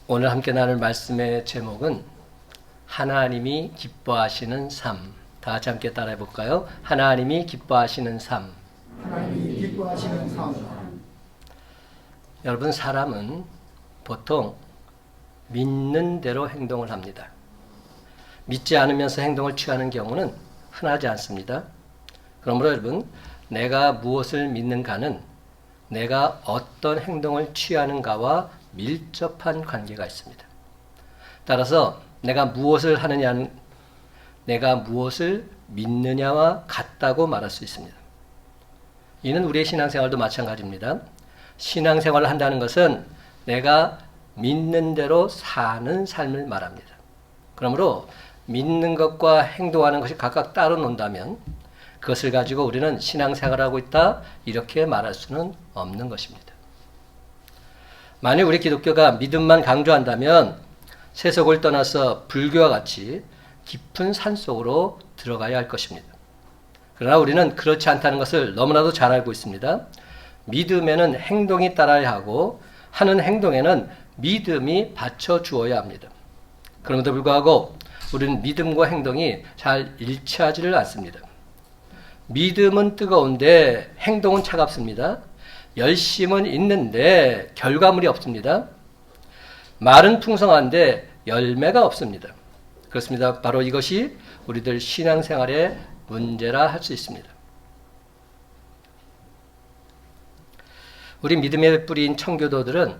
오늘 함께 나눌 말씀의 제목은 하나님이 기뻐하시는 삶. 다 같이 함께 따라해 볼까요? 하나님이 기뻐하시는 삶. 하나님이 기뻐하시는 삶. 여러분, 사람은 보통 믿는 대로 행동을 합니다. 믿지 않으면서 행동을 취하는 경우는 흔하지 않습니다. 그러므로 여러분, 내가 무엇을 믿는가는 내가 어떤 행동을 취하는가와 밀접한 관계가 있습니다. 따라서 내가 무엇을 하느냐는 내가 무엇을 믿느냐와 같다고 말할 수 있습니다. 이는 우리의 신앙생활도 마찬가지입니다. 신앙생활을 한다는 것은 내가 믿는 대로 사는 삶을 말합니다. 그러므로 믿는 것과 행동하는 것이 각각 따로 논다면 그것을 가지고 우리는 신앙생활을 하고 있다 이렇게 말할 수는 없는 것입니다. 만약 우리 기독교가 믿음만 강조한다면 세속을 떠나서 불교와 같이 깊은 산속으로 들어가야 할 것입니다. 그러나 우리는 그렇지 않다는 것을 너무나도 잘 알고 있습니다. 믿음에는 행동이 따라야 하고 하는 행동에는 믿음이 받쳐주어야 합니다. 그럼에도 불구하고 우리는 믿음과 행동이 잘 일치하지를 않습니다. 믿음은 뜨거운데 행동은 차갑습니다. 열심은 있는데 결과물이 없습니다. 말은 풍성한데 열매가 없습니다. 그렇습니다. 바로 이것이 우리들 신앙생활의 문제라 할 수 있습니다. 우리 믿음의 뿌리인 청교도들은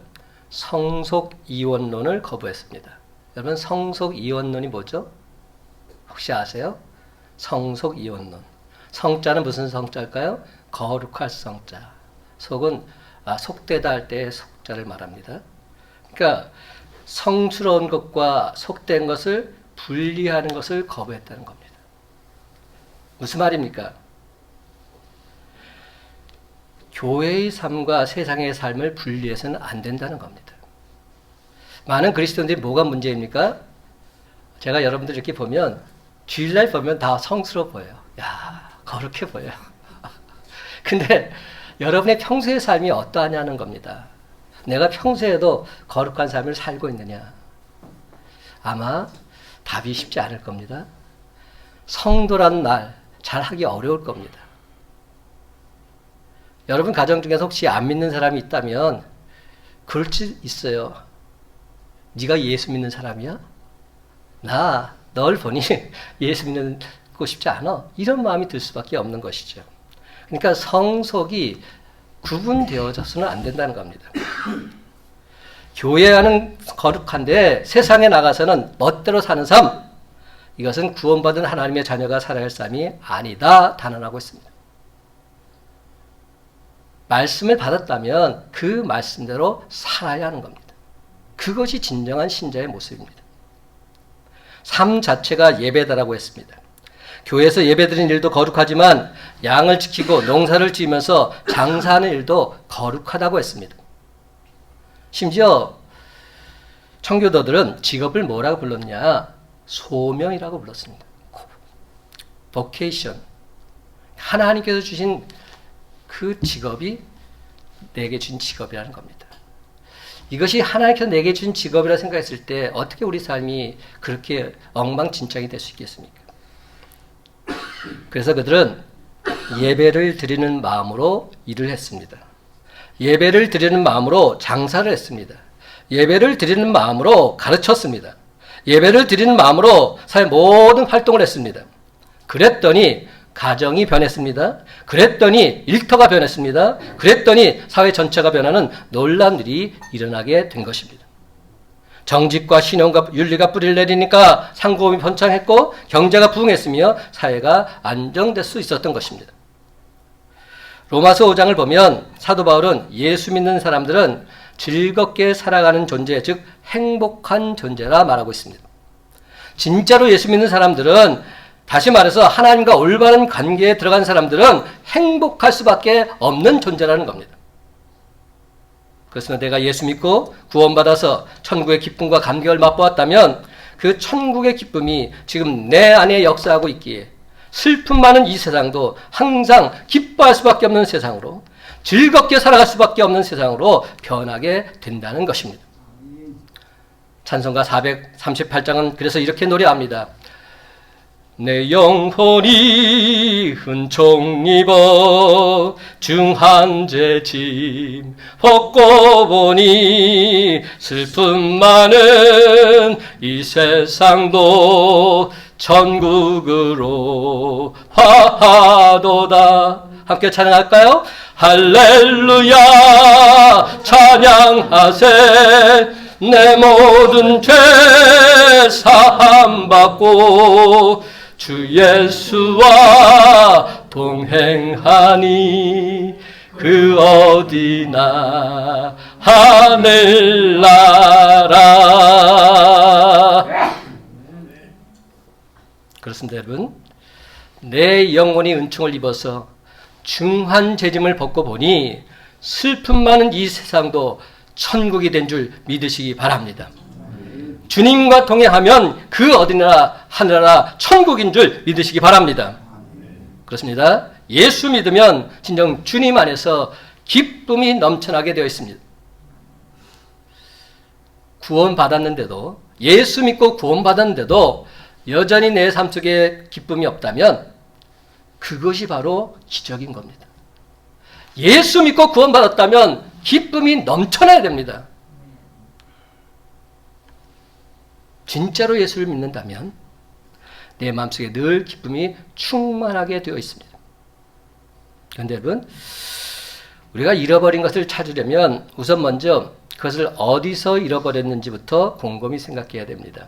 성속이원론을 거부했습니다. 여러분, 성속이원론이 뭐죠? 혹시 아세요? 성속이원론. 성자는 무슨 성자일까요? 거룩할 성자. 속은 속되다 할 때의 속자를 말합니다. 그러니까 성스러운 것과 속된 것을 분리하는 것을 거부했다는 겁니다. 무슨 말입니까? 교회의 삶과 세상의 삶을 분리해서는 안 된다는 겁니다. 많은 그리스도인들이 뭐가 문제입니까? 제가 여러분들 이렇게 보면 주일날 보면 다 성스러워 보여요. 야, 거룩해 보여요. 근데 여러분의 평소의 삶이 어떠하냐는 겁니다. 내가 평소에도 거룩한 삶을 살고 있느냐? 아마 답이 쉽지 않을 겁니다. 성도란 말 잘하기 어려울 겁니다. 여러분 가정 중에서 혹시 안 믿는 사람이 있다면 그럴 수 있어요. 네가 예수 믿는 사람이야? 나 널 보니 예수 믿고 싶지 않아? 이런 마음이 들 수밖에 없는 것이죠. 그러니까 성속이 구분되어져서는 안 된다는 겁니다. 교회와는 거룩한데 세상에 나가서는 멋대로 사는 삶, 이것은 구원받은 하나님의 자녀가 살아야 할 삶이 아니다 단언하고 있습니다. 말씀을 받았다면 그 말씀대로 살아야 하는 겁니다. 그것이 진정한 신자의 모습입니다. 삶 자체가 예배다라고 했습니다. 교회에서 예배드리는 일도 거룩하지만 양을 지키고 농사를 지으면서 장사하는 일도 거룩하다고 했습니다. 심지어 청교도들은 직업을 뭐라고 불렀냐? 소명이라고 불렀습니다. vocation. 하나님께서 주신 그 직업이 내게 준 직업이라는 겁니다. 이것이 하나님께서 내게 준 직업이라 생각했을 때 어떻게 우리 삶이 그렇게 엉망진창이 될 수 있겠습니까? 그래서 그들은 예배를 드리는 마음으로 일을 했습니다. 예배를 드리는 마음으로 장사를 했습니다. 예배를 드리는 마음으로 가르쳤습니다. 예배를 드리는 마음으로 사회 모든 활동을 했습니다. 그랬더니 가정이 변했습니다. 그랬더니 일터가 변했습니다. 그랬더니 사회 전체가 변하는 놀라운 일이 일어나게 된 것입니다. 정직과 신용과 윤리가 뿌리를 내리니까 상고음이 번창했고 경제가 부흥했으며 사회가 안정될 수 있었던 것입니다. 로마서 5장을 보면 사도 바울은 예수 믿는 사람들은 즐겁게 살아가는 존재, 즉 행복한 존재라 말하고 있습니다. 진짜로 예수 믿는 사람들은, 다시 말해서 하나님과 올바른 관계에 들어간 사람들은 행복할 수밖에 없는 존재라는 겁니다. 그래서 내가 예수 믿고 구원받아서 천국의 기쁨과 감격을 맛보았다면 그 천국의 기쁨이 지금 내 안에 역사하고 있기에 슬픔 많은 이 세상도 항상 기뻐할 수밖에 없는 세상으로, 즐겁게 살아갈 수밖에 없는 세상으로 변하게 된다는 것입니다. 찬송가 438장은 그래서 이렇게 노래합니다. 내 영혼이 은총 입어 중한 죄 짐 벗고 보니 슬픔 많은 이 세상도 천국으로 화하도다. 함께 찬양할까요? 할렐루야 찬양하세. 내 모든 죄 사함받고 주 예수와 동행하니 그 어디나 하늘나라. 그렇습니다, 여러분. 내 영혼이 은총을 입어서 중한 죄짐을 벗고 보니 슬픔 많은 이 세상도 천국이 된 줄 믿으시기 바랍니다. 주님과 동행하면 그 어디나 하늘나라 천국인 줄 믿으시기 바랍니다. 그렇습니다. 예수 믿으면 진정 주님 안에서 기쁨이 넘쳐나게 되어 있습니다. 구원받았는데도, 예수 믿고 구원받았는데도 여전히 내 삶 속에 기쁨이 없다면 그것이 바로 기적인 겁니다. 예수 믿고 구원받았다면 기쁨이 넘쳐나야 됩니다. 진짜로 예수를 믿는다면 내 마음속에 늘 기쁨이 충만하게 되어 있습니다. 그런데 여러분, 우리가 잃어버린 것을 찾으려면 우선 먼저 그것을 어디서 잃어버렸는지부터 곰곰이 생각해야 됩니다.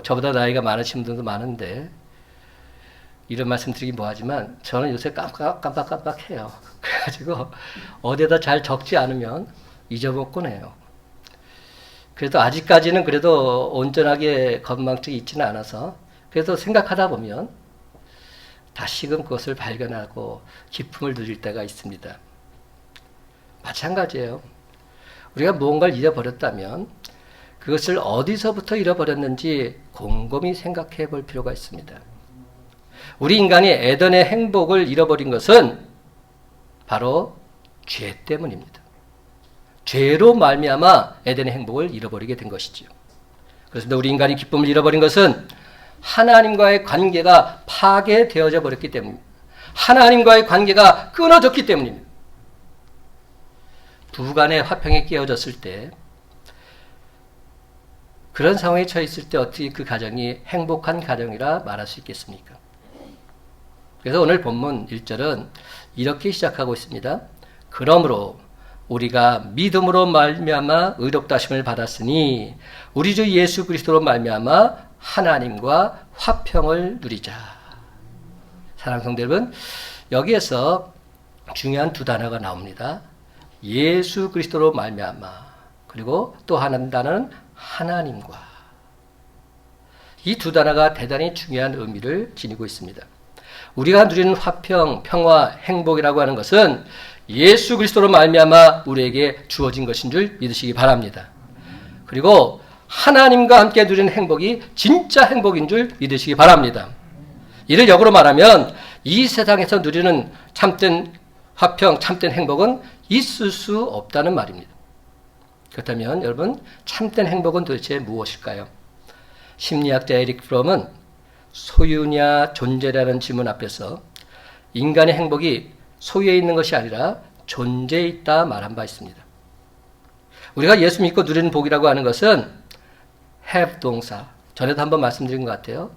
저보다 나이가 많으신 분들도 많은데 이런 말씀 드리기 뭐하지만 저는 요새 깜빡깜빡해요. 그래가지고 어디에다 잘 적지 않으면 잊어먹곤 해요. 그래도 아직까지는 그래도 온전하게 건망증이 있지는 않아서 그래도 생각하다 보면 다시금 그것을 발견하고 기쁨을 누릴 때가 있습니다. 마찬가지예요. 우리가 무언가를 잃어버렸다면 그것을 어디서부터 잃어버렸는지 곰곰이 생각해 볼 필요가 있습니다. 우리 인간이 에덴의 행복을 잃어버린 것은 바로 죄 때문입니다. 죄로 말미암아 에덴의 행복을 잃어버리게 된 것이지요. 그렇습니다. 우리 인간이 기쁨을 잃어버린 것은 하나님과의 관계가 파괴되어져 버렸기 때문입니다. 하나님과의 관계가 끊어졌기 때문입니다. 부부간의 화평이 깨어졌을 때, 그런 상황에 처했을 때 어떻게 그 가정이 행복한 가정이라 말할 수 있겠습니까? 그래서 오늘 본문 1절은 이렇게 시작하고 있습니다. 그러므로 우리가 믿음으로 말미암아 의롭다 하심을 받았으니 우리 주 예수 그리스도로 말미암아 하나님과 화평을 누리자. 사랑하는 성도 여러분, 여기에서 중요한 두 단어가 나옵니다. 예수 그리스도로 말미암아, 그리고 또 하나는 단어는 하나님과. 이 두 단어가 대단히 중요한 의미를 지니고 있습니다. 우리가 누리는 화평, 평화, 행복이라고 하는 것은 예수 그리스도로 말미암아 우리에게 주어진 것인 줄 믿으시기 바랍니다. 그리고 하나님과 함께 누리는 행복이 진짜 행복인 줄 믿으시기 바랍니다. 이를 역으로 말하면 이 세상에서 누리는 참된 화평, 참된 행복은 있을 수 없다는 말입니다. 그렇다면 여러분, 참된 행복은 도대체 무엇일까요? 심리학자 에릭 프롬은 소유냐 존재라는 질문 앞에서 인간의 행복이 소유에 있는 것이 아니라 존재에 있다 말한 바 있습니다. 우리가 예수 믿고 누리는 복이라고 하는 것은 have 동사, 전에도 한번 말씀드린 것 같아요.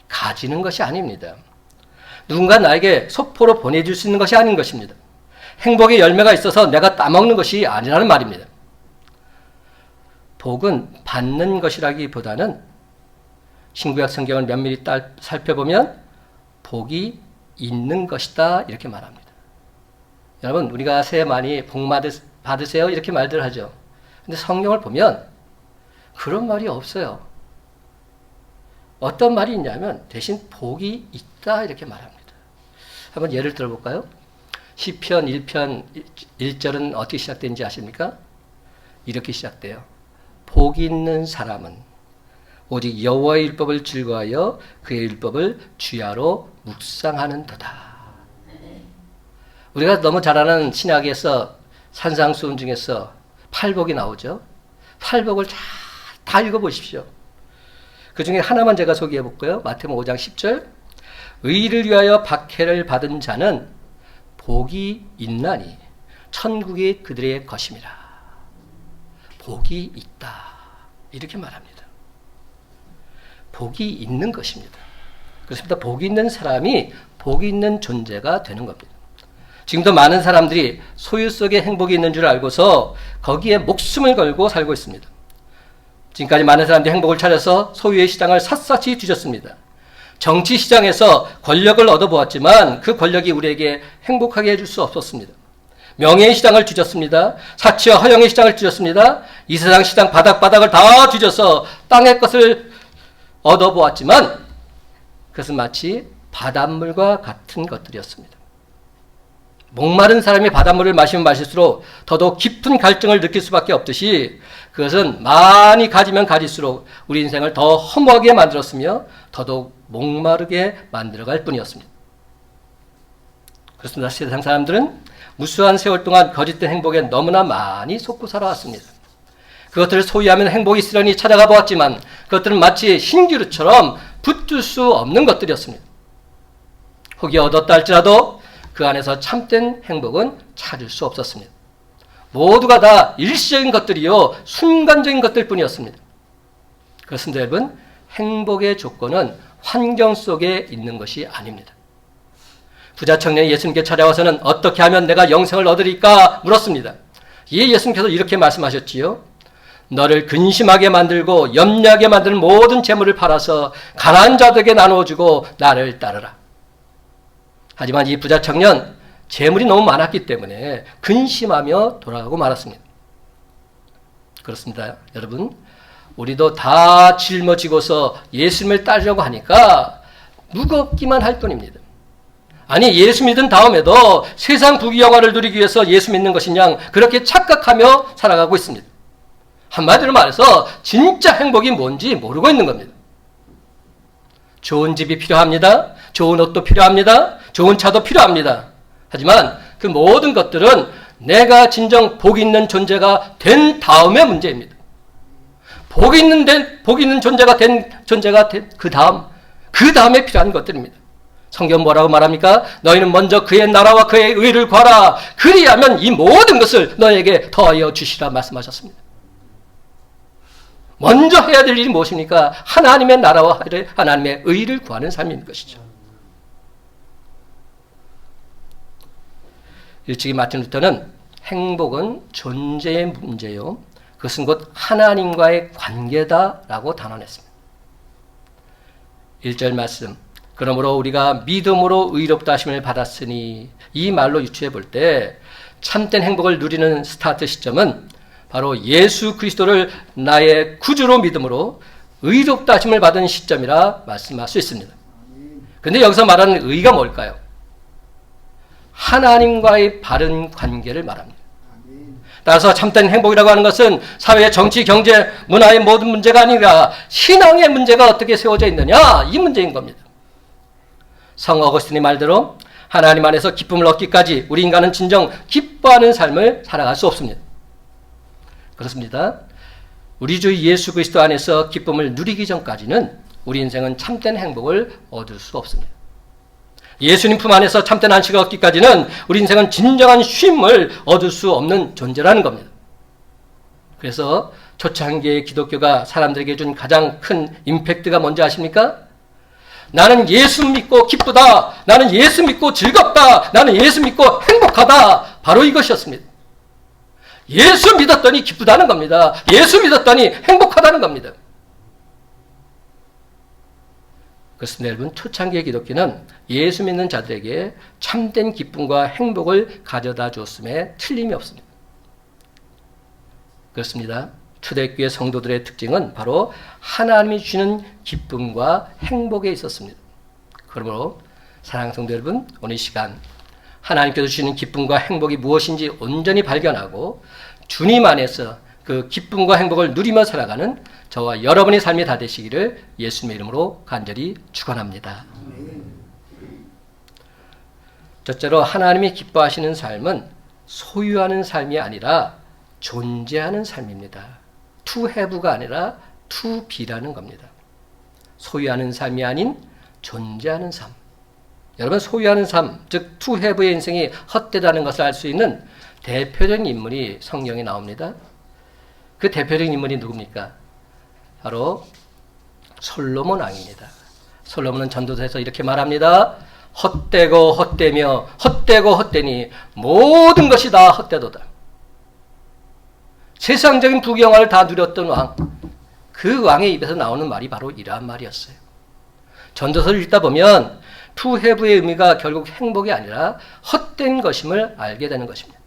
가지는 것이 아닙니다. 누군가 나에게 소포로 보내줄 수 있는 것이 아닌 것입니다. 행복의 열매가 있어서 내가 따먹는 것이 아니라는 말입니다. 복은 받는 것이라기보다는 신구약 성경을 면밀히 살펴보면 복이 있는 것이다 이렇게 말합니다. 여러분, 우리가 새해 많이 복 받으세요 이렇게 말들 하죠. 근데 성경을 보면 그런 말이 없어요. 어떤 말이 있냐면 대신 복이 있다 이렇게 말합니다. 한번 예를 들어볼까요? 시편 1편 1절은 어떻게 시작되는지 아십니까? 이렇게 시작돼요. 복 있는 사람은 오직 여호와의 율법을 즐거워하여 그의 율법을 주야로 묵상하는도다. 우리가 너무 잘 아는 신약에서 산상수훈 중에서 팔복이 나오죠. 팔복을 다 읽어보십시오. 그 중에 하나만 제가 소개해 볼까요? 마태복음 5장 10절. 의를 위하여 박해를 받은 자는 복이 있나니 천국이 그들의 것임이라. 복이 있다. 이렇게 말합니다. 복이 있는 것입니다. 그렇습니다. 복이 있는 사람이 복이 있는 존재가 되는 겁니다. 지금도 많은 사람들이 소유 속에 행복이 있는 줄 알고서 거기에 목숨을 걸고 살고 있습니다. 지금까지 많은 사람들이 행복을 찾아서 소유의 시장을 샅샅이 뒤졌습니다. 정치 시장에서 권력을 얻어보았지만 그 권력이 우리에게 행복하게 해줄 수 없었습니다. 명예의 시장을 뒤졌습니다. 사치와 허영의 시장을 뒤졌습니다. 이 세상 시장 바닥바닥을 다 뒤져서 땅의 것을 얻어보았지만 그것은 마치 바닷물과 같은 것들이었습니다. 목마른 사람이 바닷물을 마시면 마실수록 더더욱 깊은 갈증을 느낄 수밖에 없듯이 그것은 많이 가지면 가질수록 우리 인생을 더 허무하게 만들었으며 더더욱 목마르게 만들어갈 뿐이었습니다. 그렇습니다. 세상 사람들은 무수한 세월 동안 거짓된 행복에 너무나 많이 속고 살아왔습니다. 그것들을 소유하면 행복이 있으려니 찾아가 보았지만 그것들은 마치 신기루처럼 붙들 수 없는 것들이었습니다. 혹이 얻었다 할지라도 그 안에서 참된 행복은 찾을 수 없었습니다. 모두가 다 일시적인 것들이요 순간적인 것들 뿐이었습니다. 그렇습니다. 여러분, 행복의 조건은 환경 속에 있는 것이 아닙니다. 부자 청년이 예수님께 찾아와서는 어떻게 하면 내가 영생을 얻으리까 물었습니다. 예수님께서 이렇게 말씀하셨지요. 너를 근심하게 만들고 염려하게 만드는 모든 재물을 팔아서 가난한 자들에게 나누어주고 나를 따르라. 하지만 이 부자 청년 재물이 너무 많았기 때문에 근심하며 돌아가고 말았습니다. 그렇습니다. 여러분, 우리도 다 짊어지고서 예수님을 따르려고 하니까 무겁기만 할 뿐입니다. 아니, 예수 믿은 다음에도 세상 부귀영화를 누리기 위해서 예수 믿는 것이냐 그렇게 착각하며 살아가고 있습니다. 한마디로 말해서 진짜 행복이 뭔지 모르고 있는 겁니다. 좋은 집이 필요합니다. 좋은 옷도 필요합니다. 좋은 차도 필요합니다. 하지만 그 모든 것들은 내가 진정 복 있는 존재가 된 다음의 문제입니다. 복 있는 존재가 된 그 다음에 필요한 것들입니다. 성경 뭐라고 말합니까? 너희는 먼저 그의 나라와 그의 의를 구하라. 그리하면 이 모든 것을 너에게 더하여 주시라 말씀하셨습니다. 먼저 해야 될 일이 무엇입니까? 하나님의 나라와 하나님의 의를 구하는 삶인 것이죠. 일찍이 마틴 루터는 행복은 존재의 문제요. 그것은 곧 하나님과의 관계다라고 단언했습니다. 1절 말씀. 그러므로 우리가 믿음으로 의롭다 하심을 받았으니 이 말로 유추해 볼 때 참된 행복을 누리는 스타트 시점은 바로 예수 그리스도를 나의 구주로 믿음으로 의롭다 하심을 받은 시점이라 말씀할 수 있습니다. 그런데 여기서 말하는 의가 뭘까요? 하나님과의 바른 관계를 말합니다. 따라서 참된 행복이라고 하는 것은 사회, 정치, 경제, 문화의 모든 문제가 아니라 신앙의 문제가 어떻게 세워져 있느냐 이 문제인 겁니다. 성 어거스틴의 말대로 하나님 안에서 기쁨을 얻기까지 우리 인간은 진정 기뻐하는 삶을 살아갈 수 없습니다. 그렇습니다. 우리 주 예수 그리스도 안에서 기쁨을 누리기 전까지는 우리 인생은 참된 행복을 얻을 수 없습니다. 예수님 품 안에서 참된 안식을 얻기까지는 우리 인생은 진정한 쉼을 얻을 수 없는 존재라는 겁니다. 그래서 초창기의 기독교가 사람들에게 준 가장 큰 임팩트가 뭔지 아십니까? 나는 예수 믿고 기쁘다. 나는 예수 믿고 즐겁다. 나는 예수 믿고 행복하다. 바로 이것이었습니다. 예수 믿었더니 기쁘다는 겁니다. 예수 믿었더니 행복하다는 겁니다. 그렇습니다. 여러분, 초창기의 기독교는 예수 믿는 자들에게 참된 기쁨과 행복을 가져다 주었음에 틀림이 없습니다. 그렇습니다. 초대교회 성도들의 특징은 바로 하나님이 주시는 기쁨과 행복에 있었습니다. 그러므로 사랑하는 성도 여러분, 오늘 이 시간 하나님께서 주시는 기쁨과 행복이 무엇인지 온전히 발견하고 주님 안에서 그 기쁨과 행복을 누리며 살아가는 저와 여러분의 삶이 다 되시기를 예수님의 이름으로 간절히 축원합니다. 첫째로 하나님이 기뻐하시는 삶은 소유하는 삶이 아니라 존재하는 삶입니다. to have가 아니라 to be라는 겁니다. 소유하는 삶이 아닌 존재하는 삶. 여러분, 소유하는 삶, 즉 to have의 인생이 헛되다는 것을 알 수 있는 대표적인 인물이 성경에 나옵니다. 그 대표적인 인물이 누굽니까? 바로 솔로몬 왕입니다. 솔로몬은 전도서에서 이렇게 말합니다. 헛되고 헛되며 헛되고 헛되니 모든 것이 다 헛되도다. 세상적인 부귀영화를 다 누렸던 왕, 그 왕의 입에서 나오는 말이 바로 이러한 말이었어요. 전도서를 읽다 보면 to have의 의미가 결국 행복이 아니라 헛된 것임을 알게 되는 것입니다.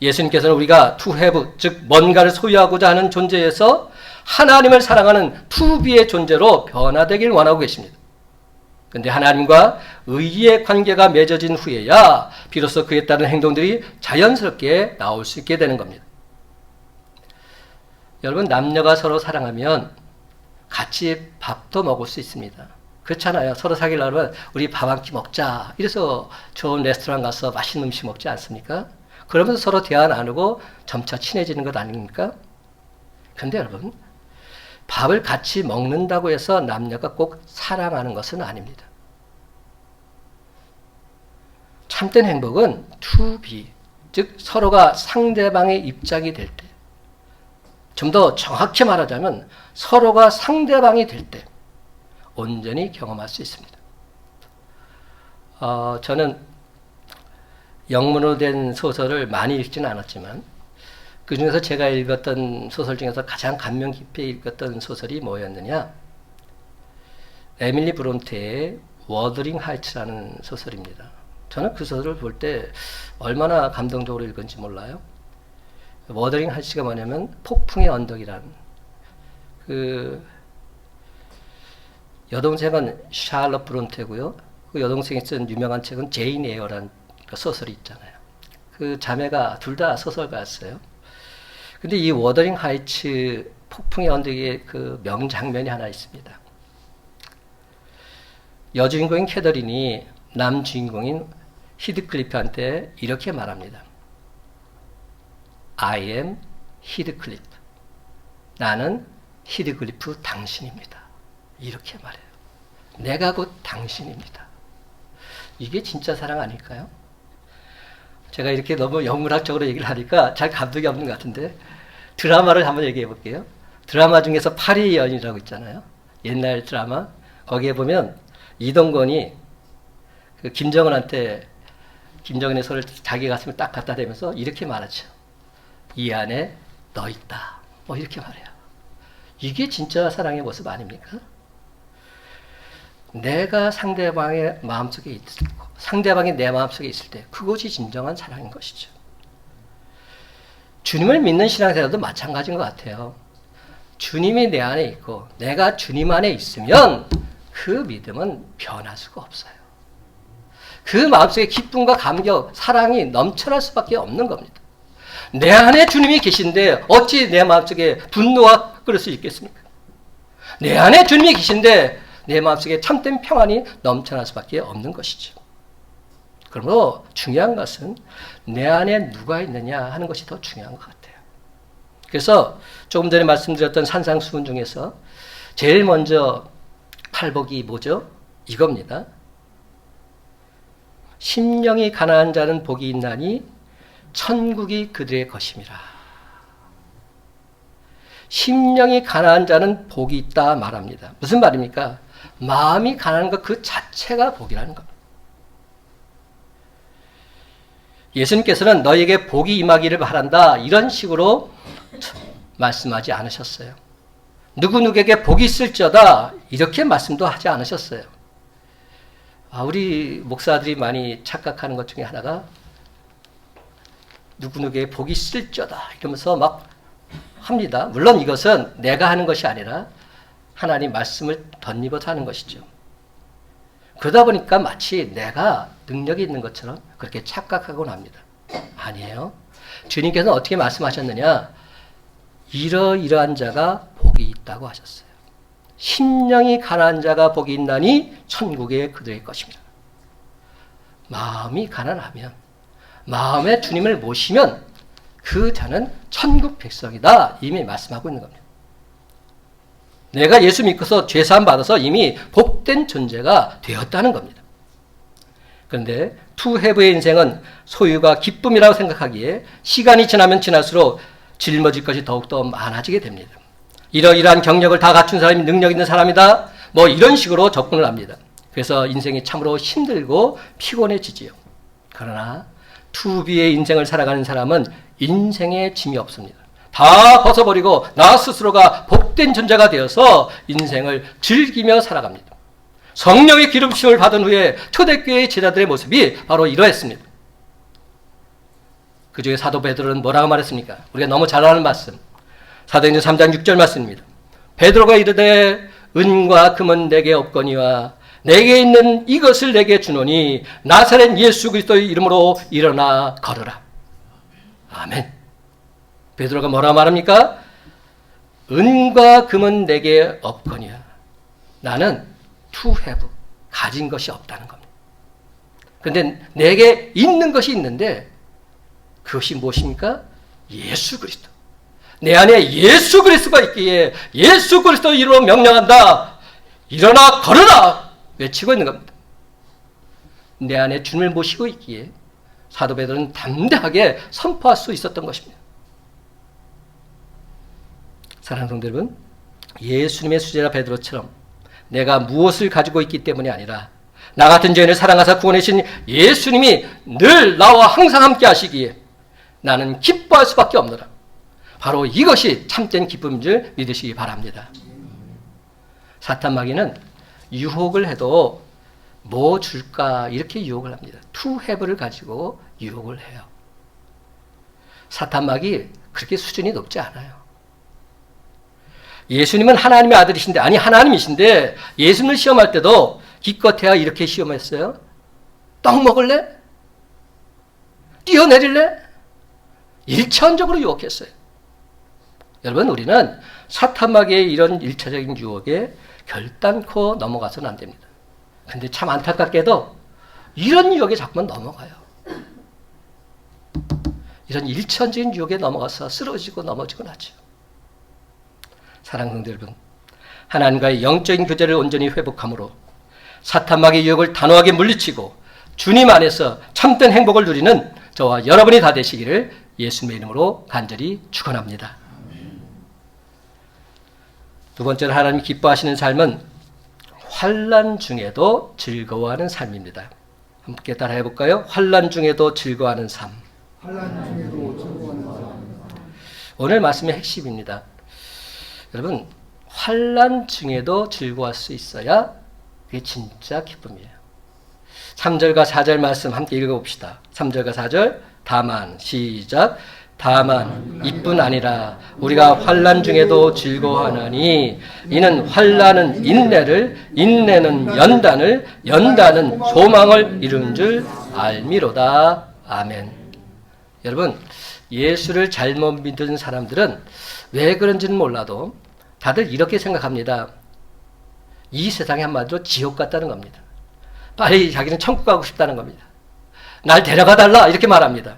예수님께서는 우리가 to have, 즉 뭔가를 소유하고자 하는 존재에서 하나님을 사랑하는 to be의 존재로 변화되길 원하고 계십니다. 그런데 하나님과 의의 관계가 맺어진 후에야 비로소 그에 따른 행동들이 자연스럽게 나올 수 있게 되는 겁니다. 여러분, 남녀가 서로 사랑하면 같이 밥도 먹을 수 있습니다. 그렇잖아요. 서로 사귀려면 우리 밥 한 끼 먹자. 이래서 좋은 레스토랑 가서 맛있는 음식 먹지 않습니까? 그러면서 서로 대화 나누고 점차 친해지는 것 아닙니까? 그런데 여러분, 밥을 같이 먹는다고 해서 남녀가 꼭 사랑하는 것은 아닙니다. 참된 행복은 to be, 즉 서로가 상대방의 입장이 될 때, 좀 더 정확히 말하자면 서로가 상대방이 될 때 온전히 경험할 수 있습니다. 저는 영문으로 된 소설을 많이 읽지는 않았지만 그 중에서 제가 읽었던 소설 중에서 가장 감명 깊게 읽었던 소설이 뭐였느냐? 에밀리 브론테의 워더링 하이츠라는 소설입니다. 저는 그 소설을 볼 때 얼마나 감동적으로 읽은지 몰라요. 워더링 하이츠가 뭐냐면 폭풍의 언덕이라는, 그 여동생은 샬럿 브론테고요. 그 여동생이 쓴 유명한 책은 제인 에어라는 소설이 있잖아요. 그 자매가 둘 다 소설가였어요. 근데 이 워더링 하이츠 폭풍의 언덕에 그 명장면이 하나 있습니다. 여주인공인 캐더린이 남주인공인 히드클리프한테 이렇게 말합니다. I am 히드클리프. 나는 히드클리프 당신입니다. 이렇게 말해요. 내가 곧 당신입니다. 이게 진짜 사랑 아닐까요? 제가 이렇게 너무 영문학적으로 얘기를 하니까 잘 감동이 없는 것 같은데 드라마를 한번 얘기해 볼게요. 드라마 중에서 파리의 연인이라고 있잖아요. 옛날 드라마. 거기에 보면 이동건이 그 김정은한테 김정은의 손을 자기 가슴에 딱 갖다 대면서 이렇게 말하죠. 이 안에 너 있다. 뭐 이렇게 말해요. 이게 진짜 사랑의 모습 아닙니까? 내가 상대방의 마음속에 있을 때, 상대방이 내 마음속에 있을 때 그것이 진정한 사랑인 것이죠. 주님을 믿는 신앙생활도 마찬가지인 것 같아요. 주님이 내 안에 있고 내가 주님 안에 있으면 그 믿음은 변할 수가 없어요. 그 마음속에 기쁨과 감격, 사랑이 넘쳐날 수밖에 없는 겁니다. 내 안에 주님이 계신데 어찌 내 마음속에 분노가 끓을 수 있겠습니까? 내 안에 주님이 계신데 내 마음속에 참된 평안이 넘쳐날 수밖에 없는 것이죠. 그러므로 중요한 것은 내 안에 누가 있느냐 하는 것이 더 중요한 것 같아요. 그래서 조금 전에 말씀드렸던 산상수훈 중에서 제일 먼저 팔복이 뭐죠? 이겁니다. 심령이 가난한 자는 복이 있나니 천국이 그들의 것임이라. 심령이 가난한 자는 복이 있다 말합니다. 무슨 말입니까? 마음이 가난한 것 그 자체가 복이라는 겁니다. 예수님께서는 너에게 복이 임하기를 바란다 이런 식으로 말씀하지 않으셨어요. 누구누구에게 복이 있을지어다 이렇게 말씀도 하지 않으셨어요. 우리 목사들이 많이 착각하는 것 중에 하나가 누구누구에게 복이 있을지어다 이러면서 막 합니다. 물론 이것은 내가 하는 것이 아니라 하나님 말씀을 덧입어서 하는 것이죠. 그러다 보니까 마치 내가 능력이 있는 것처럼 그렇게 착각하곤 합니다. 아니에요. 주님께서는 어떻게 말씀하셨느냐? 이러이러한 자가 복이 있다고 하셨어요. 심령이 가난한 자가 복이 있나니 천국에 그들의 것입니다. 마음이 가난하면, 마음에 주님을 모시면 그 자는 천국 백성이다. 이미 말씀하고 있는 겁니다. 내가 예수 믿고서 죄사함 받아서 이미 복된 존재가 되었다는 겁니다. 그런데 to have의 인생은 소유가 기쁨이라고 생각하기에 시간이 지나면 지날수록 짊어질 것이 더욱더 많아지게 됩니다. 이러이러한 경력을 다 갖춘 사람이 능력 있는 사람이다. 뭐 이런 식으로 접근을 합니다. 그래서 인생이 참으로 힘들고 피곤해지지요. 그러나 to be의 인생을 살아가는 사람은 인생에 짐이 없습니다. 다 벗어버리고 나 스스로가 복된 존재가 되어서 인생을 즐기며 살아갑니다. 성령의 기름심을 받은 후에 초대교회의 제자들의 모습이 바로 이러했습니다. 그 중에 사도 베드로는 뭐라고 말했습니까? 우리가 너무 잘 아는 말씀. 사도행전 3장 6절 말씀입니다. 베드로가 이르되 은과 금은 내게 없거니와 내게 있는 이것을 내게 주노니 나사렛 예수 그리스도의 이름으로 일어나 걸으라. 아멘. 베드로가 뭐라고 말합니까? 은과 금은 내게 없거니와 나는 to have, 가진 것이 없다는 겁니다. 그런데 내게 있는 것이 있는데 그것이 무엇입니까? 예수 그리스도. 내 안에 예수 그리스도가 있기에 예수 그리스도 이름으로 명령한다. 일어나 걸으라. 외치고 있는 겁니다. 내 안에 주님을 모시고 있기에 사도 베드로는 담대하게 선포할 수 있었던 것입니다. 사랑하는 성도 여러분, 예수님의 수제자 베드로처럼 내가 무엇을 가지고 있기 때문이 아니라 나 같은 죄인을 사랑하사 구원하신 예수님이 늘 나와 항상 함께 하시기에 나는 기뻐할 수밖에 없노라. 바로 이것이 참된 기쁨인 줄 믿으시기 바랍니다. 사탄 마귀는 유혹을 해도 뭐 줄까 이렇게 유혹을 합니다. to have를 가지고 유혹을 해요. 사탄 마귀 그렇게 수준이 높지 않아요. 예수님은 하나님의 아들이신데, 아니 하나님이신데 예수님을 시험할 때도 기껏해야 이렇게 시험했어요. 떡 먹을래? 뛰어내릴래? 일차원적으로 유혹했어요. 여러분, 우리는 사탄 마귀의 이런 일차적인 유혹에 결단코 넘어가서는 안 됩니다. 근데 참 안타깝게도 이런 유혹에 자꾸만 넘어가요. 이런 일차원적인 유혹에 넘어가서 쓰러지고 넘어지고 나죠. 사랑하는 성도 여러분, 하나님과의 영적인 교제를 온전히 회복함으로 사탄 마귀의 유혹을 단호하게 물리치고 주님 안에서 참된 행복을 누리는 저와 여러분이 다 되시기를 예수님의 이름으로 간절히 축원합니다. 두 번째로 하나님이 기뻐하시는 삶은 환난 중에도 즐거워하는 삶입니다. 함께 따라 해볼까요? 환난 중에도 즐거워하는 삶. 환난 중에도 즐거워하는 삶. 오늘 말씀의 핵심입니다. 여러분, 환난 중에도 즐거워할 수 있어야 그게 진짜 기쁨이에요. 3절과 4절 말씀 함께 읽어봅시다. 3절과 4절 다만 시작. 다만 이뿐 아니라 우리가 환난 중에도 즐거워하나니 이는 환난은 인내를, 인내는 연단을, 연단은 소망을 이루는 줄 알미로다. 아멘. 여러분, 예수를 잘못 믿는 사람들은 왜 그런지는 몰라도 다들 이렇게 생각합니다. 이 세상이 한마디로 지옥 같다는 겁니다. 빨리 자기는 천국 가고 싶다는 겁니다. 날 데려가 달라 이렇게 말합니다.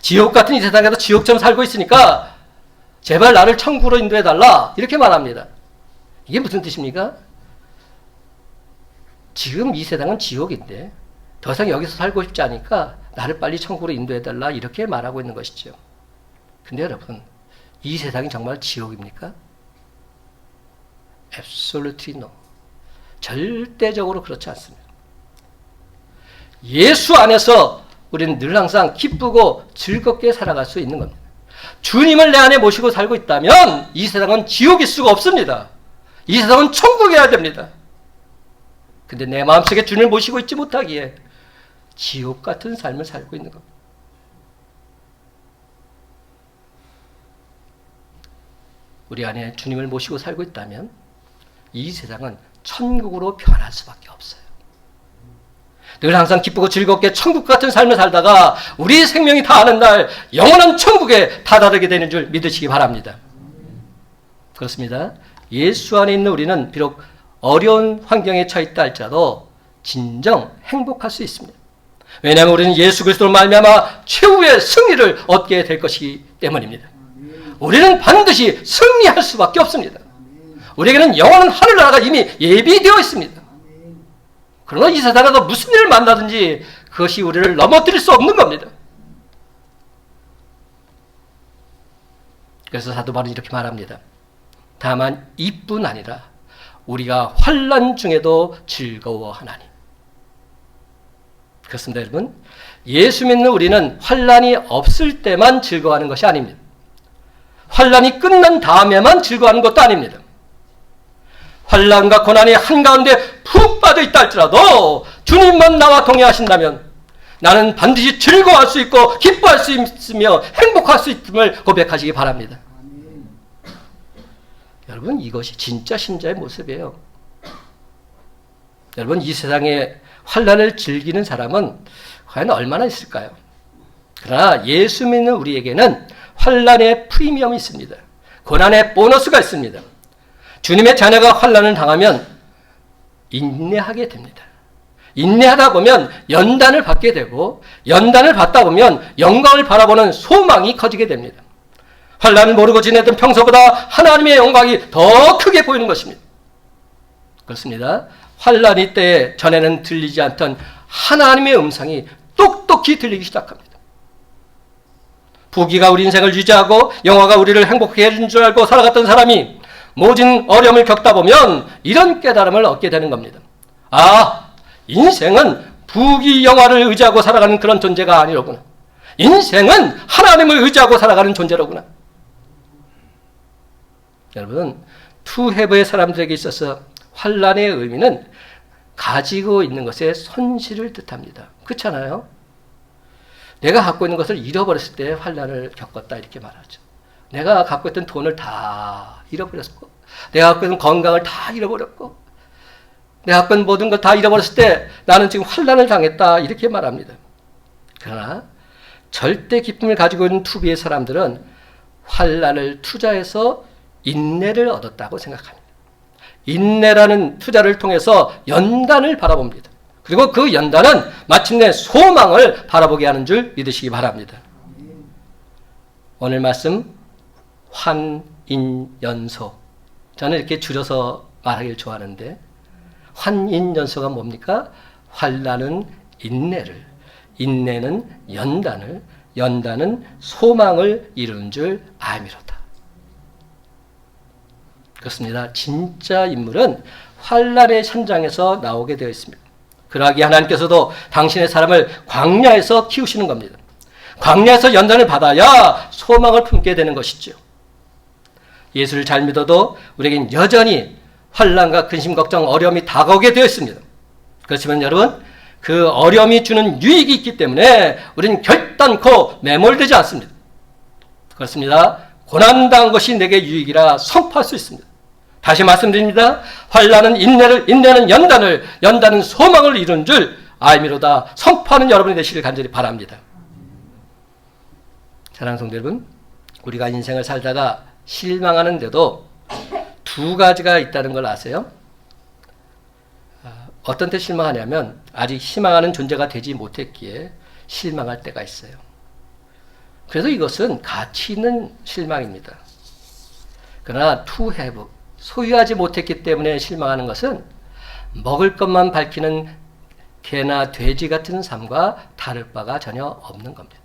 지옥 같은 이 세상에서 지옥처럼 살고 있으니까 제발 나를 천국으로 인도해 달라 이렇게 말합니다. 이게 무슨 뜻입니까? 지금 이 세상은 지옥인데 더 이상 여기서 살고 싶지 않으니까 나를 빨리 천국으로 인도해 달라 이렇게 말하고 있는 것이죠. 근데 여러분, 이 세상이 정말 지옥입니까? Absolutely no. 절대적으로 그렇지 않습니다. 예수 안에서 우리는 늘 항상 기쁘고 즐겁게 살아갈 수 있는 겁니다. 주님을 내 안에 모시고 살고 있다면 이 세상은 지옥일 수가 없습니다. 이 세상은 천국이어야 됩니다. 근데 내 마음속에 주님을 모시고 있지 못하기에 지옥 같은 삶을 살고 있는 겁니다. 우리 안에 주님을 모시고 살고 있다면 이 세상은 천국으로 변할 수밖에 없어요. 늘 항상 기쁘고 즐겁게 천국 같은 삶을 살다가 우리 생명이 다하는 날 영원한 천국에 다다르게 되는 줄 믿으시기 바랍니다. 그렇습니다. 예수 안에 있는 우리는 비록 어려운 환경에 처해 있다 할지라도 진정 행복할 수 있습니다. 왜냐하면 우리는 예수 그리스도로 말미암아 최후의 승리를 얻게 될 것이기 때문입니다. 우리는 반드시 승리할 수밖에 없습니다. 우리에게는 영원한 하늘나라가 이미 예비되어 있습니다. 그러나 이 세상에서 무슨 일을 만나든지 그것이 우리를 넘어뜨릴 수 없는 겁니다. 그래서 사도 바울은 이렇게 말합니다. 다만 이뿐 아니라 우리가 환난 중에도 즐거워하나니. 그렇습니다, 여러분. 예수 믿는 우리는 환난이 없을 때만 즐거워하는 것이 아닙니다. 환난이 끝난 다음에만 즐거워하는 것도 아닙니다. 환난과 고난이 한가운데 푹 빠져 있다 할지라도 주님만 나와 동행하신다면 나는 반드시 즐거워할 수 있고 기뻐할 수 있으며 행복할 수 있음을 고백하시기 바랍니다. 여러분, 이것이 진짜 신자의 모습이에요. 여러분, 이 세상에 환난을 즐기는 사람은 과연 얼마나 있을까요? 그러나 예수 믿는 우리에게는 환난의 프리미엄이 있습니다. 고난의 보너스가 있습니다. 주님의 자녀가 환난을 당하면 인내하게 됩니다. 인내하다 보면 연단을 받게 되고, 연단을 받다 보면 영광을 바라보는 소망이 커지게 됩니다. 환난을 모르고 지내던 평소보다 하나님의 영광이 더 크게 보이는 것입니다. 그렇습니다. 환난이 때에 전에는 들리지 않던 하나님의 음성이 똑똑히 들리기 시작합니다. 부귀가 우리 인생을 유지하고 영화가 우리를 행복하게 해준 줄 알고 살아갔던 사람이 모진 어려움을 겪다 보면 이런 깨달음을 얻게 되는 겁니다. 아, 인생은 부귀 영화를 의지하고 살아가는 그런 존재가 아니로구나. 인생은 하나님을 의지하고 살아가는 존재로구나. 여러분, 투해브의 사람들에게 있어서 환난의 의미는 가지고 있는 것의 손실을 뜻합니다. 그렇잖아요? 내가 갖고 있는 것을 잃어버렸을 때 환난을 겪었다 이렇게 말하죠. 내가 갖고 있던 돈을 다 잃어버렸고, 내가 갖고 있는 건강을 다 잃어버렸고, 내가 갖고 있는 모든 걸 다 잃어버렸을 때 나는 지금 환난을 당했다 이렇게 말합니다. 그러나 절대 기쁨을 가지고 있는 투비의 사람들은 환난을 투자해서 인내를 얻었다고 생각합니다. 인내라는 투자를 통해서 연단을 바라봅니다. 그리고 그 연단은 마침내 소망을 바라보게 하는 줄 믿으시기 바랍니다. 오늘 말씀 환인연소. 저는 이렇게 줄여서 말하기를 좋아하는데, 환인연소가 뭡니까? 환난은 인내를, 인내는 연단을, 연단은 소망을 이루는 줄 알미로다. 그렇습니다. 진짜 인물은 환난의 현장에서 나오게 되어 있습니다. 그러하기에 하나님께서도 당신의 사람을 광야에서 키우시는 겁니다. 광야에서 연단을 받아야 소망을 품게 되는 것이죠. 예수를 잘 믿어도 우리에겐 여전히 환난과 근심, 걱정, 어려움이 다가오게 되어 있습니다. 그렇지만 여러분, 그 어려움이 주는 유익이 있기 때문에 우리는 결단코 매몰되지 않습니다. 그렇습니다. 고난당한 것이 내게 유익이라 선포할 수 있습니다. 다시 말씀드립니다. 환난은 인내를, 인내는 연단을, 연단은 소망을 이룬 줄 알미로다 선포하는 여러분이 되시길 간절히 바랍니다. 사랑하는 성도 여러분, 우리가 인생을 살다가 실망하는데도 두 가지가 있다는 걸 아세요? 어떤 때 실망하냐면 아직 희망하는 존재가 되지 못했기에 실망할 때가 있어요. 그래서 이것은 가치 있는 실망입니다. 그러나 to have, 소유하지 못했기 때문에 실망하는 것은 먹을 것만 밝히는 개나 돼지 같은 삶과 다를 바가 전혀 없는 겁니다.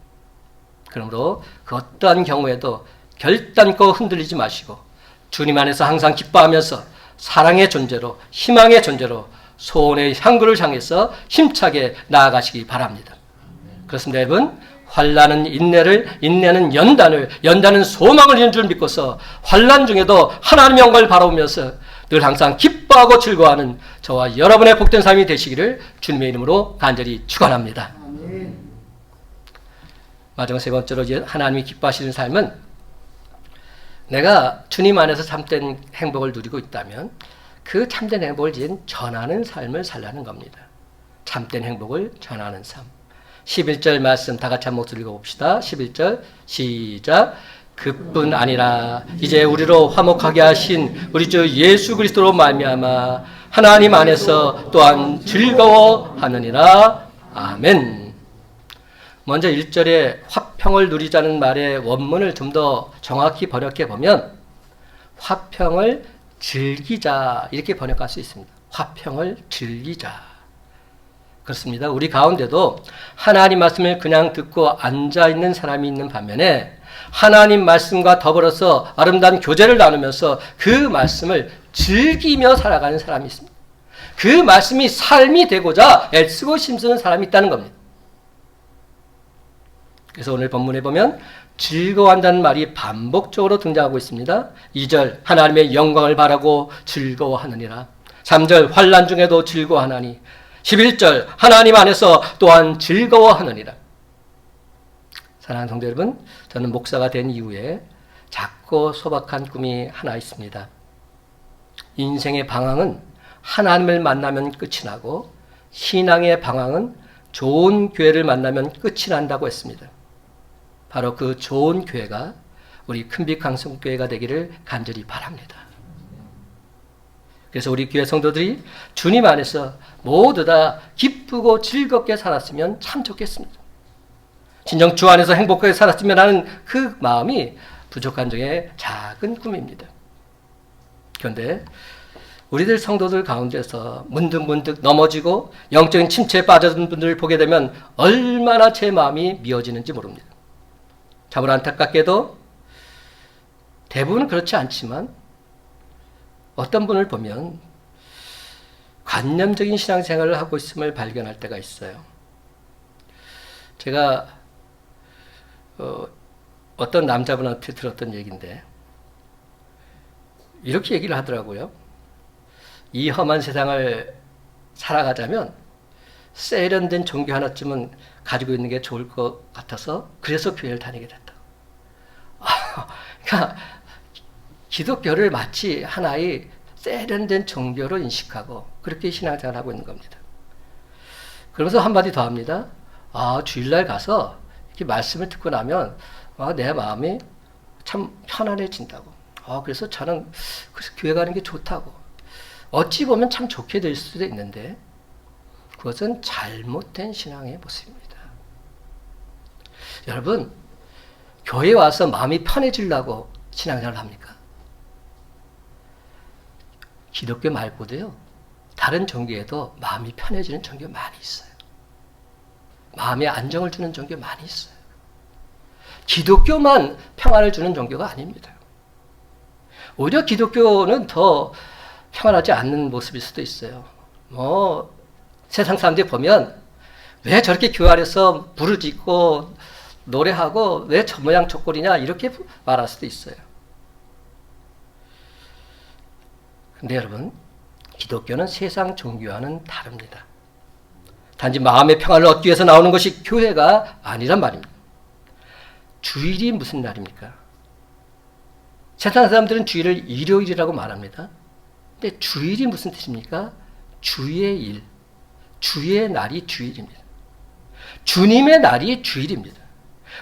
그러므로 그 어떠한 경우에도 결단코 흔들리지 마시고 주님 안에서 항상 기뻐하면서 사랑의 존재로, 희망의 존재로 소원의 향구를 향해서 힘차게 나아가시기 바랍니다. 그렇습니다, 여러분. 환난은 인내를, 인내는 연단을, 연단은 소망을 이룬 줄 믿고서 환난 중에도 하나님의 영광을 바라보면서 늘 항상 기뻐하고 즐거워하는 저와 여러분의 복된 삶이 되시기를 주님의 이름으로 간절히 축원합니다. 마지막 세 번째로 하나님이 기뻐하시는 삶은 내가 주님 안에서 참된 행복을 누리고 있다면 그 참된 행복을 전하는 삶을 살라는 겁니다. 참된 행복을 전하는 삶. 11절 말씀 다 같이 한 목소리 읽어봅시다. 11절 시작. 그뿐 아니라 이제 우리로 화목하게 하신 우리 주 예수 그리스도로 말미암아 하나님 안에서 또한 즐거워하느니라. 아멘. 먼저 1절에 화평을 누리자는 말의 원문을 좀 더 정확히 번역해 보면 화평을 즐기자 이렇게 번역할 수 있습니다. 화평을 즐기자. 그렇습니다. 우리 가운데도 하나님 말씀을 그냥 듣고 앉아있는 사람이 있는 반면에 하나님 말씀과 더불어서 아름다운 교제를 나누면서 그 말씀을 즐기며 살아가는 사람이 있습니다. 그 말씀이 삶이 되고자 애쓰고 힘쓰는 사람이 있다는 겁니다. 그래서 오늘 본문에 보면 즐거워한다는 말이 반복적으로 등장하고 있습니다. 2절 하나님의 영광을 바라고 즐거워하느니라. 3절 환난 중에도 즐거워하나니. 11절 하나님 안에서 또한 즐거워하느니라. 사랑하는 성도 여러분, 저는 목사가 된 이후에 작고 소박한 꿈이 하나 있습니다. 인생의 방황은 하나님을 만나면 끝이 나고 신앙의 방황은 좋은 교회를 만나면 끝이 난다고 했습니다. 바로 그 좋은 교회가 우리 큰빛강성교회가 되기를 간절히 바랍니다. 그래서 우리 교회 성도들이 주님 안에서 모두 다 기쁘고 즐겁게 살았으면 참 좋겠습니다. 진정 주 안에서 행복하게 살았으면 하는 그 마음이 부족한 중에 작은 꿈입니다. 그런데 우리들 성도들 가운데서 문득문득 넘어지고 영적인 침체에 빠져든 분들을 보게 되면 얼마나 제 마음이 미어지는지 모릅니다. 참으로 안타깝게도 대부분은 그렇지 않지만 어떤 분을 보면 관념적인 신앙생활을 하고 있음을 발견할 때가 있어요. 제가 어떤 남자분한테 들었던 얘기인데 이렇게 얘기를 하더라고요. 이 험한 세상을 살아가자면 세련된 종교 하나쯤은 가지고 있는 게 좋을 것 같아서 그래서 교회를 다니게 됐다. 그러니까 기독교를 마치 하나의 세련된 종교로 인식하고 그렇게 신앙생활을 하고 있는 겁니다. 그러면서 한마디 더 합니다. 주일날 가서 이렇게 말씀을 듣고 나면 내 마음이 참 편안해진다고. 그래서 저는 그래서 교회 가는 게 좋다고. 어찌 보면 참 좋게 될 수도 있는데 그것은 잘못된 신앙의 모습입니다. 여러분, 교회 와서 마음이 편해지려고 신앙생활을 합니까? 기독교 말고도요, 다른 종교에도 마음이 편해지는 종교 많이 있어요. 마음에 안정을 주는 종교 많이 있어요. 기독교만 평안을 주는 종교가 아닙니다. 오히려 기독교는 더 평안하지 않는 모습일 수도 있어요. 세상 사람들이 보면 왜 저렇게 교회 안에서 부르짖고 노래하고 왜 저 모양 저 꼴이냐 이렇게 말할 수도 있어요. 근데 여러분, 기독교는 세상 종교와는 다릅니다. 단지 마음의 평안을 얻기 위해서 나오는 것이 교회가 아니란 말입니다. 주일이 무슨 날입니까? 세상 사람들은 주일을 일요일이라고 말합니다. 근데 주일이 무슨 뜻입니까? 주의 일, 주의 날이 주일입니다. 주님의 날이 주일입니다.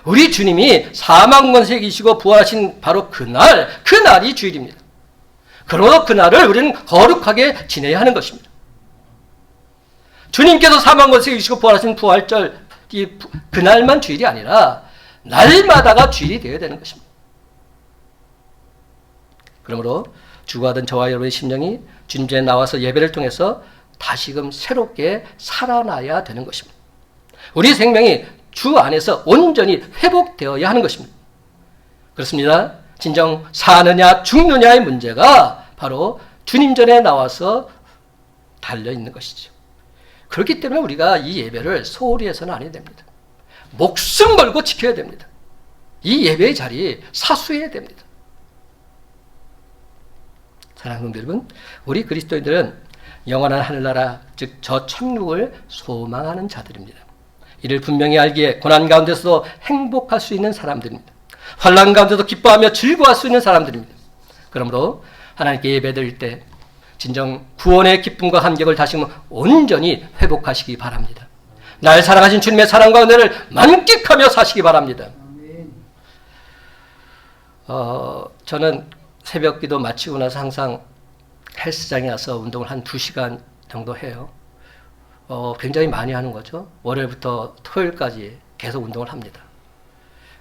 우리 주님이 사망권세 이기시고 부활하신 바로 그 날이 주일입니다. 그러므로 그날을 우리는 거룩하게 지내야 하는 것입니다. 주님께서 사망권세 이기시고 부활하신 부활절, 그날만 주일이 아니라 날마다가 주일이 되어야 되는 것입니다. 그러므로 주거하던 저와 여러분의 심령이 주님 전에 나와서 예배를 통해서 다시금 새롭게 살아나야 되는 것입니다. 우리 생명이 주 안에서 온전히 회복되어야 하는 것입니다. 그렇습니다. 진정 사느냐 죽느냐의 문제가 바로 주님 전에 나와서 달려있는 것이죠. 그렇기 때문에 우리가 이 예배를 소홀히 해서는 안 해야 됩니다. 목숨 걸고 지켜야 됩니다. 이 예배의 자리 사수해야 됩니다. 사랑하는 성도 여러분, 우리 그리스도인들은 영원한 하늘나라, 즉 저 천국을 소망하는 자들입니다. 이를 분명히 알기에 고난 가운데서도 행복할 수 있는 사람들입니다. 환난 가운데도 기뻐하며 즐거워할 수 있는 사람들입니다. 그러므로 하나님께 예배드릴 때 진정 구원의 기쁨과 감격을 다시금 온전히 회복하시기 바랍니다. 날 사랑하신 주님의 사랑과 은혜를 만끽하며 사시기 바랍니다. 저는 새벽 기도 마치고 나서 항상 헬스장에 와서 운동을 한 2시간 정도 해요. 굉장히 많이 하는 거죠. 월요일부터 토요일까지 계속 운동을 합니다.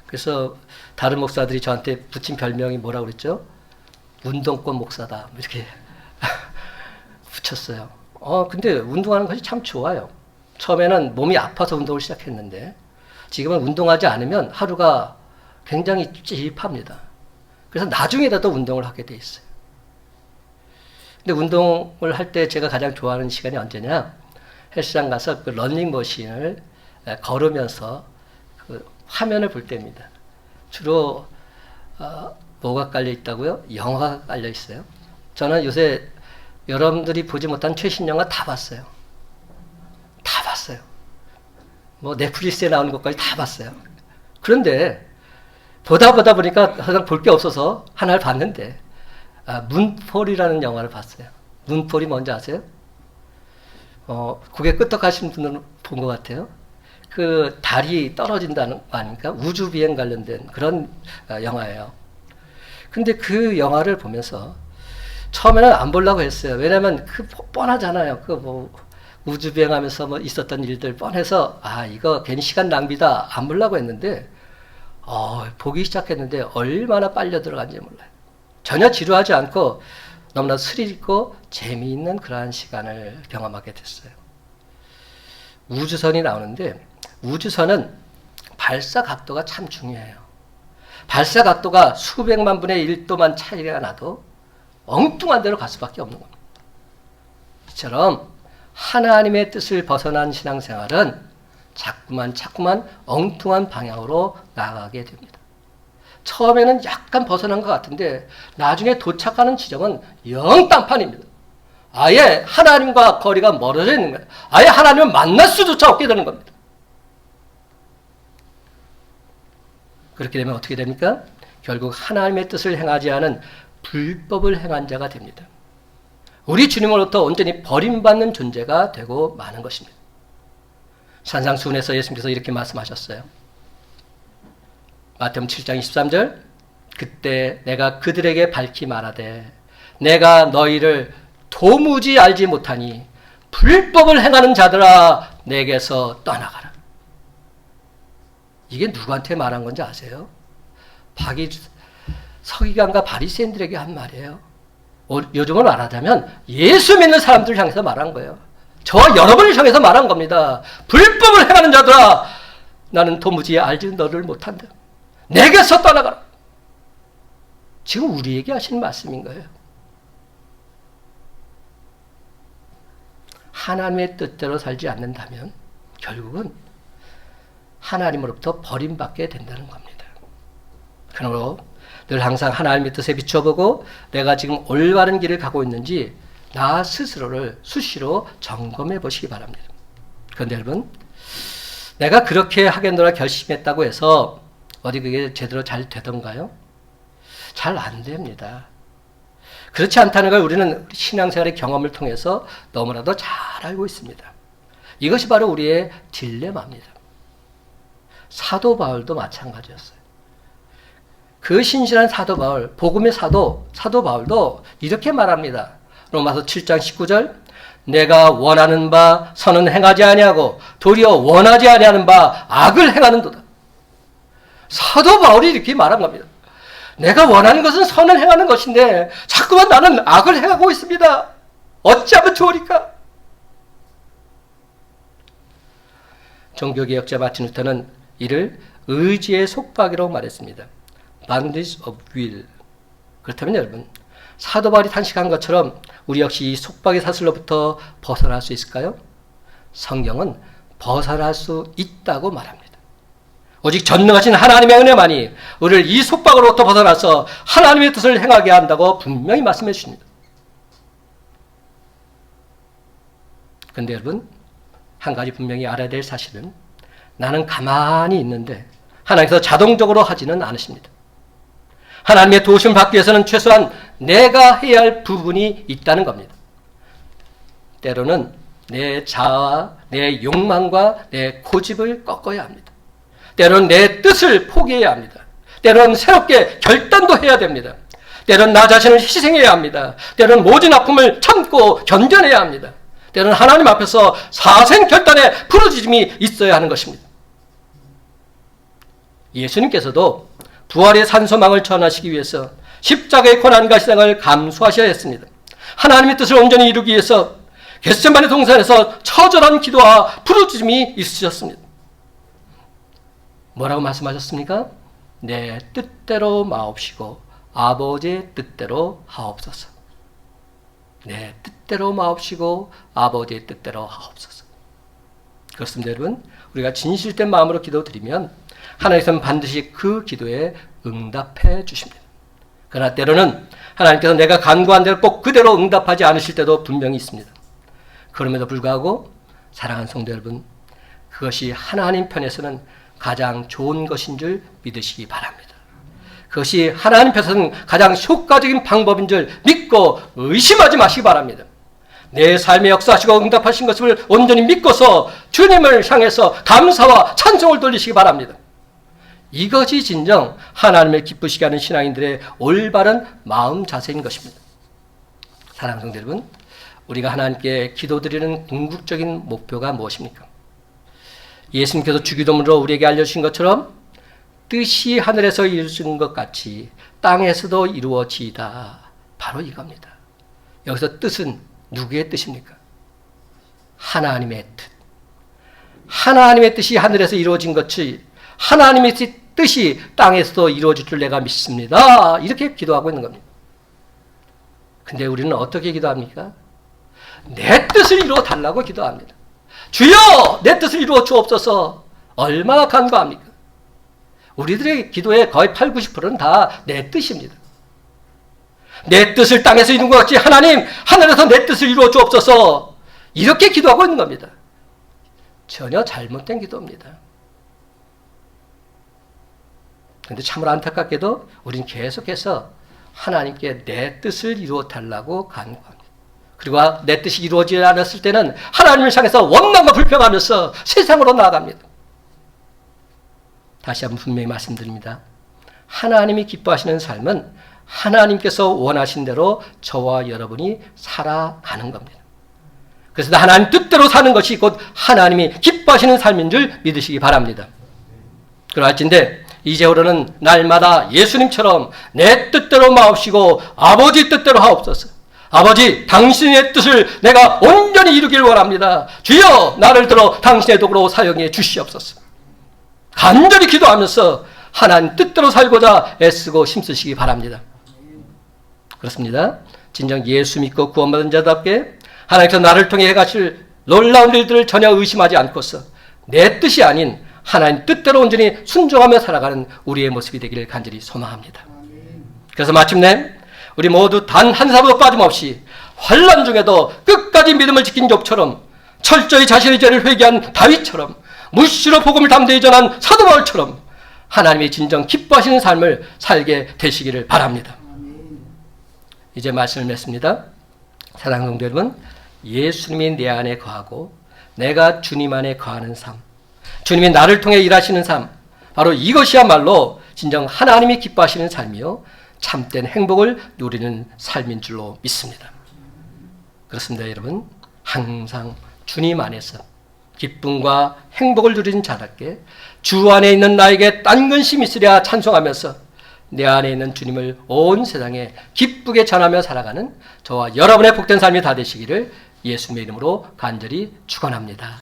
그래서 다른 목사들이 저한테 붙인 별명이 뭐라고 그랬죠? 운동권 목사다. 이렇게 붙였어요. 근데 운동하는 것이 참 좋아요. 처음에는 몸이 아파서 운동을 시작했는데 지금은 운동하지 않으면 하루가 굉장히 찝찝합니다. 그래서 나중에라도 운동을 하게 돼 있어요. 근데 운동을 할 때 제가 가장 좋아하는 시간이 언제냐? 헬스장 가서 그 러닝머신을 걸으면서 그 화면을 볼 때입니다. 주로 뭐가 깔려 있다고요? 영화가 깔려 있어요. 저는 요새 여러분들이 보지 못한 최신 영화 다 봤어요. 다 봤어요. 뭐 넷플릭스에 나오는 것까지 다 봤어요. 그런데 보다 보니까 항상 볼 게 없어서 하나를 봤는데 문폴이라는 영화를 봤어요. 문폴이 뭔지 아세요? 고개 끄덕하신 분들은 본 것 같아요. 그 달이 떨어진다는 거 아닙니까? 우주 비행 관련된 그런 영화예요. 근데 그 영화를 보면서 처음에는 안 보려고 했어요. 왜냐면 그 뻔하잖아요. 그 뭐 우주 비행하면서 뭐 있었던 일들 뻔해서 이거 괜히 시간 낭비다 안 보려고 했는데 보기 시작했는데 얼마나 빨려 들어간지 몰라요. 전혀 지루하지 않고 너무나 스릴 있고 재미있는 그러한 시간을 경험하게 됐어요. 우주선이 나오는데 우주선은 발사 각도가 참 중요해요. 발사 각도가 수백만 분의 1도만 차이가 나도 엉뚱한 데로 갈 수밖에 없는 겁니다. 이처럼 하나님의 뜻을 벗어난 신앙생활은 자꾸만 엉뚱한 방향으로 나아가게 됩니다. 처음에는 약간 벗어난 것 같은데 나중에 도착하는 지점은 영 딴판입니다. 아예 하나님과 거리가 멀어져 있는 거예요. 아예 하나님을 만날 수조차 없게 되는 겁니다. 그렇게 되면 어떻게 됩니까? 결국 하나님의 뜻을 행하지 않은 불법을 행한 자가 됩니다. 우리 주님으로부터 온전히 버림받는 존재가 되고 마는 것입니다. 산상수훈에서 예수님께서 이렇게 말씀하셨어요. 마태복음 7장 23절 그때 내가 그들에게 밝히 말하되 내가 너희를 도무지 알지 못하니 불법을 행하는 자들아 내게서 떠나가라. 이게 누구한테 말한 건지 아세요? 서기관과 바리새인들에게 한 말이에요. 요즘은 말하자면 예수 믿는 사람들을 향해서 말한 거예요. 저와 여러분을 향해서 말한 겁니다. 불법을 행하는 자들아 나는 도무지 알지 너를 못한다. 내게서 떠나가라. 지금 우리에게 하시는 말씀인 거예요. 하나님의 뜻대로 살지 않는다면 결국은 하나님으로부터 버림받게 된다는 겁니다. 그러므로 늘 항상 하나님의 뜻에 비춰보고 내가 지금 올바른 길을 가고 있는지 나 스스로를 수시로 점검해 보시기 바랍니다. 그런데 여러분, 내가 그렇게 하겠노라 결심했다고 해서 어디 그게 제대로 잘 되던가요? 잘 안 됩니다. 그렇지 않다는 걸 우리는 신앙생활의 경험을 통해서 너무나도 잘 알고 있습니다. 이것이 바로 우리의 딜레마입니다. 사도 바울도 마찬가지였어요. 그 신실한 사도 바울, 복음의 사도 바울도 이렇게 말합니다. 로마서 7장 19절 내가 원하는 바 선은 행하지 아니하고 도리어 원하지 아니하는 바 악을 행하는도다. 사도 바울이 이렇게 말한 겁니다. 내가 원하는 것은 선을 행하는 것인데 자꾸만 나는 악을 행하고 있습니다. 어찌하면 좋으리까? 종교개혁자 마틴 루터는 이를 의지의 속박이라고 말했습니다. Bondage of will. 그렇다면 여러분, 사도 바울이 탄식한 것처럼 우리 역시 이 속박의 사슬로부터 벗어날 수 있을까요? 성경은 벗어날 수 있다고 말합니다. 오직 전능하신 하나님의 은혜만이 우리를 이 속박으로부터 벗어나서 하나님의 뜻을 행하게 한다고 분명히 말씀해 주십니다. 그런데 여러분, 한 가지 분명히 알아야 될 사실은 나는 가만히 있는데 하나님께서 자동적으로 하지는 않으십니다. 하나님의 도우심을 받기 위해서는 최소한 내가 해야 할 부분이 있다는 겁니다. 때로는 내 자아와 내 욕망과 내 고집을 꺾어야 합니다. 때로는 내 뜻을 포기해야 합니다. 때로는 새롭게 결단도 해야 됩니다. 때로는 나 자신을 희생해야 합니다. 때로는 모든 아픔을 참고 견뎌내야 합니다. 때로는 하나님 앞에서 사생 결단의 부르짖음이 있어야 하는 것입니다. 예수님께서도 부활의 산소망을 전하시기 위해서 십자가의 고난과 희생을 감수하셔야 했습니다. 하나님의 뜻을 온전히 이루기 위해서 겟세마네 동산에서 처절한 기도와 부르짖음이 있으셨습니다. 뭐라고 말씀하셨습니까? 내 뜻대로 마옵시고 아버지의 뜻대로 하옵소서. 내 뜻대로 마옵시고 아버지의 뜻대로 하옵소서. 그렇습니다, 여러분. 우리가 진실된 마음으로 기도드리면 하나님께서는 반드시 그 기도에 응답해 주십니다. 그러나 때로는 하나님께서 내가 간구한 대로 꼭 그대로 응답하지 않으실 때도 분명히 있습니다. 그럼에도 불구하고 사랑하는 성도 여러분, 그것이 하나님 편에서는 가장 좋은 것인 줄 믿으시기 바랍니다. 그것이 하나님 편에서는 가장 효과적인 방법인 줄 믿고 의심하지 마시기 바랍니다. 내 삶에 역사하시고 응답하신 것을 온전히 믿고서 주님을 향해서 감사와 찬송을 돌리시기 바랍니다. 이것이 진정 하나님을 기쁘시게 하는 신앙인들의 올바른 마음 자세인 것입니다. 사랑하는 성도 여러분, 우리가 하나님께 기도드리는 궁극적인 목표가 무엇입니까? 예수님께서 주기도문으로 우리에게 알려주신 것처럼 뜻이 하늘에서 이루어지는 것 같이 땅에서도 이루어지이다. 바로 이겁니다. 여기서 뜻은 누구의 뜻입니까? 하나님의 뜻. 하나님의 뜻이 하늘에서 이루어진 것이 하나님의 뜻이 땅에서도 이루어질 줄 내가 믿습니다. 이렇게 기도하고 있는 겁니다. 근데 우리는 어떻게 기도합니까? 내 뜻을 이루어 달라고 기도합니다. 주여 내 뜻을 이루어 주옵소서. 얼마나 간구합니까? 우리들의 기도의 거의 8, 90%는 다 내 뜻입니다. 내 뜻을 땅에서 이룬 것 같이 하나님 하늘에서 내 뜻을 이루어 주옵소서. 이렇게 기도하고 있는 겁니다. 전혀 잘못된 기도입니다. 그런데 참으로 안타깝게도 우리는 계속해서 하나님께 내 뜻을 이루어 달라고 간구합니다. 그리고 내 뜻이 이루어지지 않았을 때는 하나님을 향해서 원망과 불평하면서 세상으로 나아갑니다. 다시 한번 분명히 말씀드립니다. 하나님이 기뻐하시는 삶은 하나님께서 원하신 대로 저와 여러분이 살아가는 겁니다. 그래서 하나님 뜻대로 사는 것이 곧 하나님이 기뻐하시는 삶인 줄 믿으시기 바랍니다. 그러할진대 이제부터는 날마다 예수님처럼 내 뜻대로 마옵시고 아버지 뜻대로 하옵소서. 아버지 당신의 뜻을 내가 온전히 이루길 원합니다. 주여 나를 들어 당신의 도구로 사용해 주시옵소서. 간절히 기도하면서 하나님 뜻대로 살고자 애쓰고 힘쓰시기 바랍니다. 그렇습니다. 진정 예수 믿고 구원받은 자답게 하나님께서 나를 통해 해가실 놀라운 일들을 전혀 의심하지 않고서 내 뜻이 아닌 하나님 뜻대로 온전히 순종하며 살아가는 우리의 모습이 되기를 간절히 소망합니다. 그래서 마침내 우리 모두 단 한 사람도 빠짐없이 환난 중에도 끝까지 믿음을 지킨 욥처럼 철저히 자신의 죄를 회개한 다윗처럼 무시로 복음을 담대히 전한 사도 바울처럼 하나님이 진정 기뻐하시는 삶을 살게 되시기를 바랍니다. 이제 말씀을 맺습니다. 사랑하는 성도 여러분, 예수님이 내 안에 거하고 내가 주님 안에 거하는 삶, 주님이 나를 통해 일하시는 삶, 바로 이것이야말로 진정 하나님이 기뻐하시는 삶이요 참된 행복을 누리는 삶인 줄로 믿습니다. 그렇습니다, 여러분. 항상 주님 안에서 기쁨과 행복을 누리는 자답게 주 안에 있는 나에게 딴 근심이 있으랴 찬송하면서 내 안에 있는 주님을 온 세상에 기쁘게 전하며 살아가는 저와 여러분의 복된 삶이 다 되시기를 예수님의 이름으로 간절히 축원합니다.